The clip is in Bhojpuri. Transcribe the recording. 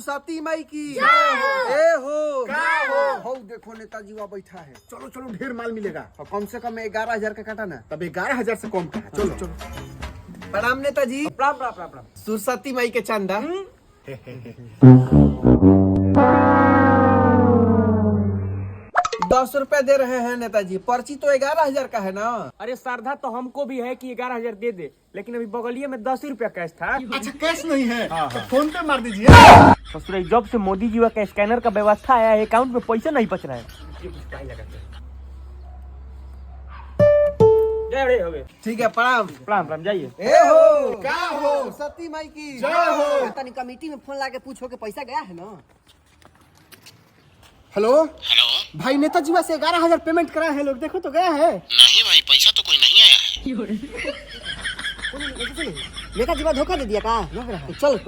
सुरसती माई की ए हो हो देखो नेताजी वहाँ बैठा है। चलो चलो ढेर माल मिलेगा। और कम से कम 11,000 का काटा ना। तब 11,000 से कम कहा। चलो चलो। प्रणाम नेताजी। प्रणाम प्रणाम प्रणाम प्रणाम। सुरसती माई के चंदा 10 रुपए दे रहे हैं नेताजी। पर्ची तो 11,000 का है ना। अरे श्रद्धा तो हमको भी है कि 11,000 दे दे, लेकिन अभी बगलिए में 10 रुपया कैश था। अच्छा कैश नहीं है तो फोन पे मार दीजिए। ससुर जब से मोदी जी का स्कैनर का व्यवस्था आया है, अकाउंट में पैसा नहीं बच रहा है। जय हो गए। ठीक है प्रणाम। प्रणाम प्रणाम जाइए। ए हो क्या हो? सती माई की जय हो। तनी कमेटी में फोन लाके पूछो कि पैसा गया है ना। Hello hello. भाई नेताजी वहाँ से 11,000 पेमेंट कराए हैं लोग, देखो तो गया है। नहीं भाई, पैसा तो कोई नहीं आया है। नेताजी धोखा दे दिया का। चल